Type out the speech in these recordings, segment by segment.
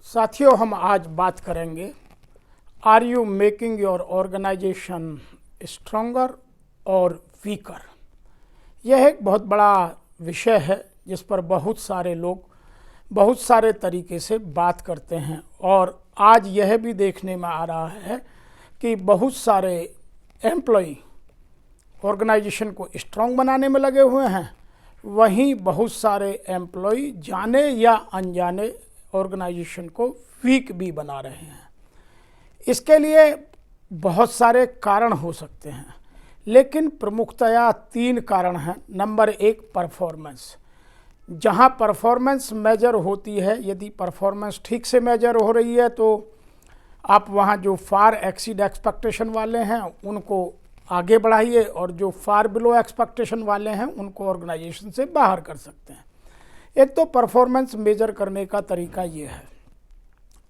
साथियों, हम आज बात करेंगे are you making your organisation stronger और वीकर। यह एक बहुत बड़ा विषय है जिस पर बहुत सारे लोग बहुत सारे तरीके से बात करते हैं और आज यह भी देखने में आ रहा है कि बहुत सारे एम्प्लॉई ऑर्गेनाइजेशन को स्ट्रॉन्ग बनाने में लगे हुए हैं, वहीं बहुत सारे एम्प्लॉई जाने या अनजाने ऑर्गेनाइजेशन को वीक भी बना रहे हैं। इसके लिए बहुत सारे कारण हो सकते हैं, लेकिन प्रमुखतया 3 कारण हैं। Number 1, performance. जहां परफॉर्मेंस मेजर होती है, यदि परफॉर्मेंस ठीक से मेजर हो रही है तो आप वहां जो फार एक्सीड एक्सपेक्टेशन वाले हैं उनको आगे बढ़ाइए और जो फार बिलो एक्सपेक्टेशन वाले हैं उनको ऑर्गेनाइजेशन से बाहर कर सकते हैं। एक तो परफॉर्मेंस मेजर करने का तरीका ये है।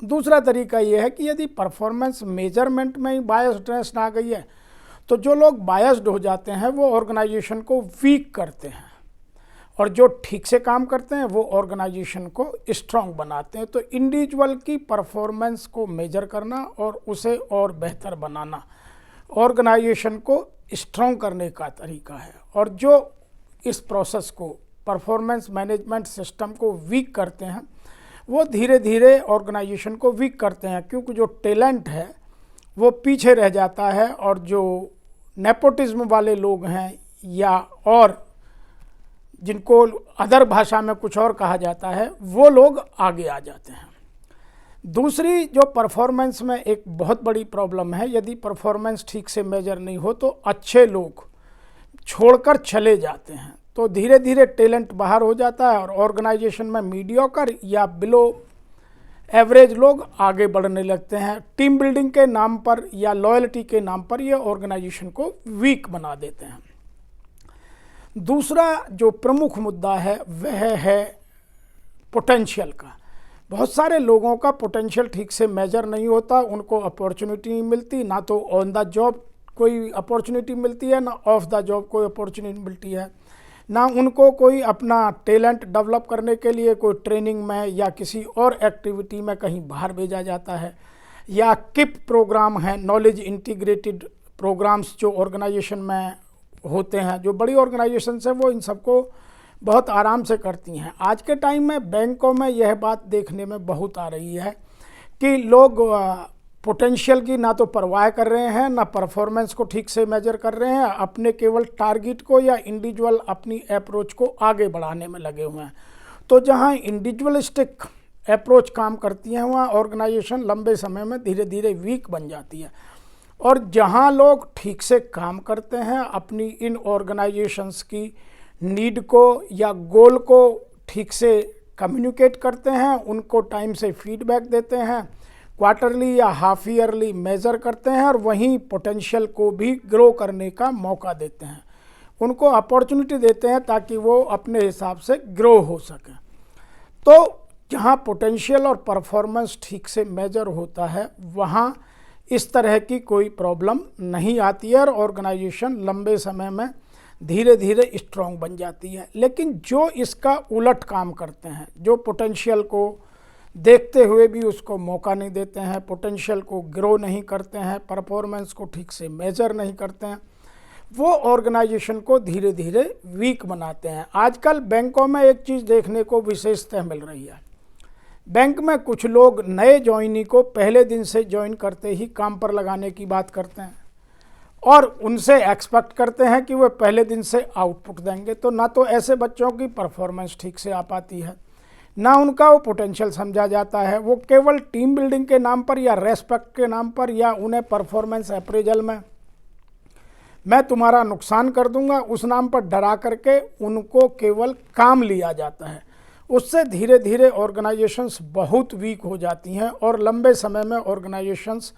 दूसरा तरीका ये है कि यदि परफॉर्मेंस मेजरमेंट में ही बायस्डनेस आ गई है तो जो लोग बायस्ड हो जाते हैं वो ऑर्गेनाइजेशन को वीक करते हैं और जो ठीक से काम करते हैं वो ऑर्गेनाइजेशन को स्ट्रांग बनाते हैं। तो इंडिविजुअल की परफॉर्मेंस को मेजर करना और उसे और बेहतर बनाना ऑर्गेनाइजेशन को स्ट्रांग करने का तरीका है। और जो इस प्रोसेस को परफॉर्मेंस मैनेजमेंट सिस्टम को वीक करते हैं वो धीरे धीरे ऑर्गेनाइजेशन को वीक करते हैं, क्योंकि जो टैलेंट है वो पीछे रह जाता है और जो नेपोटिज्म वाले लोग हैं या और जिनको अदर भाषा में कुछ और कहा जाता है वो लोग आगे आ जाते हैं। दूसरी जो परफॉर्मेंस में एक बहुत बड़ी प्रॉब्लम है, यदि परफॉर्मेंस ठीक से मेजर नहीं हो तो अच्छे लोग छोड़कर चले जाते हैं, तो धीरे धीरे टैलेंट बाहर हो जाता है और ऑर्गेनाइजेशन में मीडियोकर या बिलो एवरेज लोग आगे बढ़ने लगते हैं। टीम बिल्डिंग के नाम पर या लॉयल्टी के नाम पर ये ऑर्गेनाइजेशन को वीक बना देते हैं। दूसरा जो प्रमुख मुद्दा है वह है पोटेंशियल का। बहुत सारे लोगों का पोटेंशियल ठीक से मेजर नहीं होता, उनको अपॉर्चुनिटी नहीं मिलती, ना तो ऑन द जॉब कोई अपॉर्चुनिटी मिलती है ना ऑफ द जॉब कोई अपॉर्चुनिटी मिलती है, ना उनको कोई अपना टैलेंट डेवलप करने के लिए कोई ट्रेनिंग में या किसी और एक्टिविटी में कहीं बाहर भेजा जाता है, या किप प्रोग्राम है, नॉलेज इंटीग्रेटेड प्रोग्राम्स जो ऑर्गेनाइजेशन में होते हैं। जो बड़ी ऑर्गेनाइजेशन है वो इन सबको बहुत आराम से करती हैं। आज के टाइम में बैंकों में यह बात देखने में बहुत आ रही है कि लोग पोटेंशियल की ना तो परवाह कर रहे हैं ना परफॉर्मेंस को ठीक से मेजर कर रहे हैं, अपने केवल टारगेट को या इंडिविजुअल अपनी अप्रोच को आगे बढ़ाने में लगे हुए हैं। तो जहां इंडिविजुअलिस्टिक अप्रोच काम करती है वहां ऑर्गेनाइजेशन लंबे समय में धीरे धीरे वीक बन जाती है। और जहां लोग ठीक से काम करते हैं, अपनी इन ऑर्गेनाइजेशंस की नीड को या गोल को ठीक से कम्युनिकेट करते हैं, उनको टाइम से फीडबैक देते हैं, क्वार्टरली या हाफ ईयरली मेज़र करते हैं और वहीं पोटेंशियल को भी ग्रो करने का मौका देते हैं, उनको अपॉर्चुनिटी देते हैं ताकि वो अपने हिसाब से ग्रो हो सके। तो जहाँ पोटेंशियल और परफॉर्मेंस ठीक से मेजर होता है वहाँ इस तरह की कोई प्रॉब्लम नहीं आती है और ऑर्गेनाइजेशन लंबे समय में धीरे धीरे स्ट्रॉन्ग बन जाती है। लेकिन जो इसका उलट काम करते हैं, जो पोटेंशियल को देखते हुए भी उसको मौका नहीं देते हैं, पोटेंशियल को ग्रो नहीं करते हैं, परफॉर्मेंस को ठीक से मेजर नहीं करते हैं, वो ऑर्गेनाइजेशन को धीरे धीरे वीक बनाते हैं। आजकल बैंकों में एक चीज़ देखने को विशेषतः मिल रही है। बैंक में कुछ लोग नए ज्वाइनी को पहले दिन से ज्वाइन करते ही काम पर लगाने की बात करते हैं और उनसे एक्सपेक्ट करते हैं कि वे पहले दिन से आउटपुट देंगे। तो ना तो ऐसे बच्चों की परफॉर्मेंस ठीक से आ पाती है, ना उनका वो पोटेंशियल समझा जाता है। वो केवल टीम बिल्डिंग के नाम पर या रेस्पेक्ट के नाम पर या उन्हें परफॉर्मेंस अप्रेजल में मैं तुम्हारा नुकसान कर दूंगा उस नाम पर डरा करके उनको केवल काम लिया जाता है। उससे धीरे धीरे ऑर्गेनाइजेशंस बहुत वीक हो जाती हैं और लंबे समय में ऑर्गेनाइजेशंस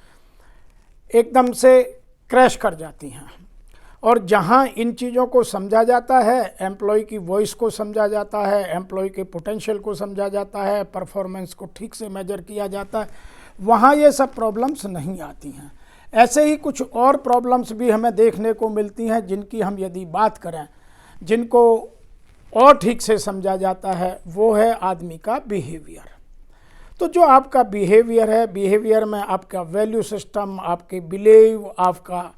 एकदम से क्रैश कर जाती हैं। और जहां इन चीज़ों को समझा जाता है, एम्प्लॉय की वॉइस को समझा जाता है, एम्प्लॉय के पोटेंशियल को समझा जाता है, परफॉर्मेंस को ठीक से मेजर किया जाता है, वहाँ ये सब प्रॉब्लम्स नहीं आती हैं। ऐसे ही कुछ और प्रॉब्लम्स भी हमें देखने को मिलती हैं जिनकी हम यदि बात करें, जिनको और ठीक से समझा जाता है, वो है आदमी का बिहेवियर। तो जो आपका बिहेवियर है, बिहेवियर में आपका वैल्यू सिस्टम, आपके बिलीव, आपका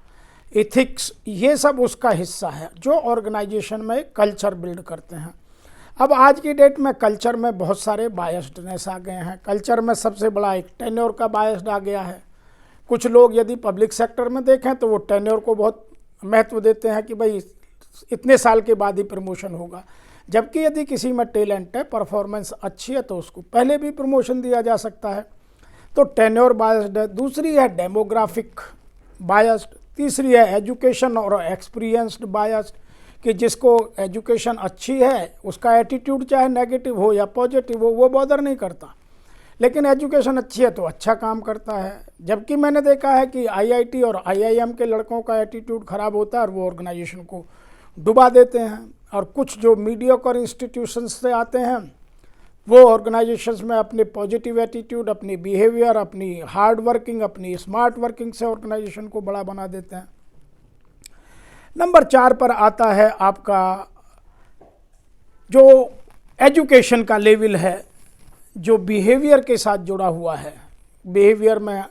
एथिक्स, ये सब उसका हिस्सा है जो ऑर्गेनाइजेशन में कल्चर बिल्ड करते हैं। अब आज की डेट में कल्चर में बहुत सारे बायस्डनेस आ गए हैं। कल्चर में सबसे बड़ा एक टेन्योर का बायस्ड आ गया है। कुछ लोग यदि पब्लिक सेक्टर में देखें तो वो टेन्योर को बहुत महत्व देते हैं कि भाई इतने साल के बाद ही प्रमोशन होगा, जबकि यदि किसी में टैलेंट है, परफॉर्मेंस अच्छी है, तो उसको पहले भी प्रमोशन दिया जा सकता है। तो टेन्योर बायस्ड है। दूसरी है डेमोग्राफिक बायस्ड। तीसरी है एजुकेशन और एक्सपीरियंस्ड बायस्ड, कि जिसको एजुकेशन अच्छी है उसका एटीट्यूड चाहे नेगेटिव हो या पॉजिटिव हो वो बॉदर नहीं करता, लेकिन एजुकेशन अच्छी है तो अच्छा काम करता है। जबकि मैंने देखा है कि आईआईटी और आईआईएम के लड़कों का एटीट्यूड ख़राब होता है और वो ऑर्गेनाइजेशन को डुबा देते हैं। और कुछ जो मीडियोकर इंस्टीट्यूशंस से आते हैं वो ऑर्गेनाइजेशंस में अपने पॉजिटिव एटीट्यूड, अपनी बिहेवियर, अपनी हार्ड वर्किंग, अपनी स्मार्ट वर्किंग से ऑर्गेनाइजेशन को बड़ा बना देते हैं। नंबर 4 पर आता है आपका जो एजुकेशन का लेवल है, जो बिहेवियर के साथ जुड़ा हुआ है। बिहेवियर में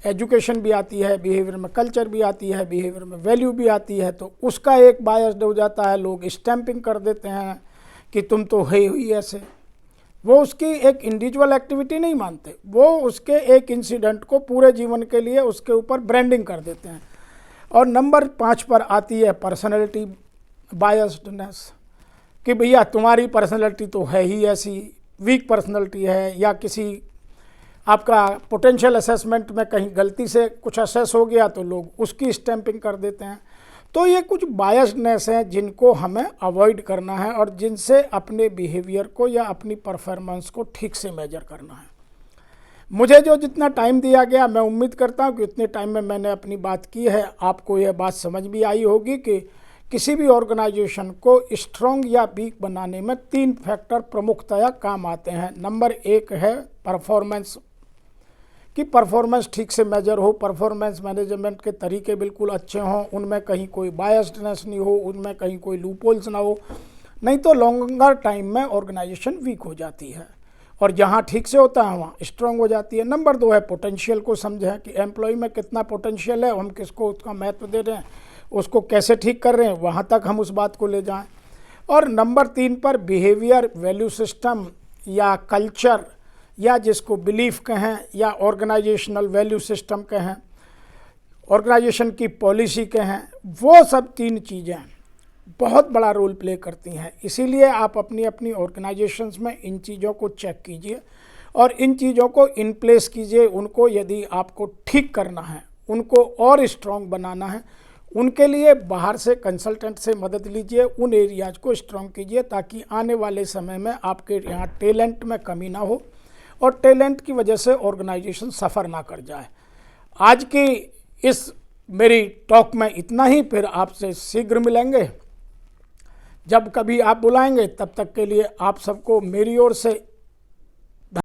एजुकेशन भी आती है, बिहेवियर में कल्चर भी आती है, बिहेवियर में वैल्यू भी आती है। तो उसका एक बायस्ड हो जाता है, लोग स्टैंपिंग कर देते हैं कि तुम तो है ही ऐसे। वो उसकी एक इंडिविजुअल एक्टिविटी नहीं मानते, वो उसके एक इंसिडेंट को पूरे जीवन के लिए उसके ऊपर ब्रांडिंग कर देते हैं। और नंबर 5 पर आती है पर्सनैलिटी बायस्डनेस, कि भैया तुम्हारी पर्सनैलिटी तो है ही ऐसी, वीक पर्सनैलिटी है, या किसी आपका पोटेंशियल असेसमेंट में कहीं गलती से कुछ असेस हो गया तो लोग उसकी स्टैंपिंग कर देते हैं। तो ये कुछ बायस्डनेस हैं जिनको हमें अवॉइड करना है और जिनसे अपने बिहेवियर को या अपनी परफॉर्मेंस को ठीक से मेजर करना है। मुझे जो जितना टाइम दिया गया, मैं उम्मीद करता हूँ कि उतने टाइम में मैंने अपनी बात की है। आपको यह बात समझ भी आई होगी कि किसी भी ऑर्गेनाइजेशन को स्ट्रॉन्ग या वीक बनाने में 3 फैक्टर प्रमुखतया काम आते हैं। नंबर 1 है परफॉर्मेंस, कि परफॉर्मेंस ठीक से मेजर हो, परफॉर्मेंस मैनेजमेंट के तरीके बिल्कुल अच्छे हों, उनमें कहीं कोई बायस्डनेस नहीं हो, उनमें कहीं कोई लूपहोल्स ना हो, नहीं तो लॉन्गर टाइम में ऑर्गेनाइजेशन वीक हो जाती है। और जहाँ ठीक से होता है वहाँ स्ट्रांग हो जाती है। नंबर 2 है पोटेंशियल को समझें कि एम्प्लॉय में कितना पोटेंशियल है, हम किसको उसका महत्व दे रहे हैं, उसको कैसे ठीक कर रहे हैं, वहाँ तक हम उस बात को ले जाएं। और नंबर 3 पर बिहेवियर, वैल्यू सिस्टम या कल्चर, या जिसको बिलीफ कहें या ऑर्गेनाइजेशनल वैल्यू सिस्टम कहें, ऑर्गेनाइजेशन की पॉलिसी कहें, वो सब 3 चीज़ें बहुत बड़ा रोल प्ले करती हैं। इसीलिए आप अपनी अपनी ऑर्गेनाइजेशंस में इन चीज़ों को चेक कीजिए और इन चीज़ों को इन प्लेस कीजिए। उनको यदि आपको ठीक करना है, उनको और स्ट्रॉन्ग बनाना है, उनके लिए बाहर से कंसल्टेंट से मदद लीजिए, उन एरियाज़ को स्ट्रॉन्ग कीजिए ताकि आने वाले समय में आपके यहाँ टैलेंट में कमी ना हो और टैलेंट की वजह से ऑर्गेनाइजेशन सफ़र ना कर जाए। आज की इस मेरी टॉक में इतना ही, फिर आपसे शीघ्र मिलेंगे। जब कभी आप बुलाएंगे, तब तक के लिए आप सबको मेरी ओर से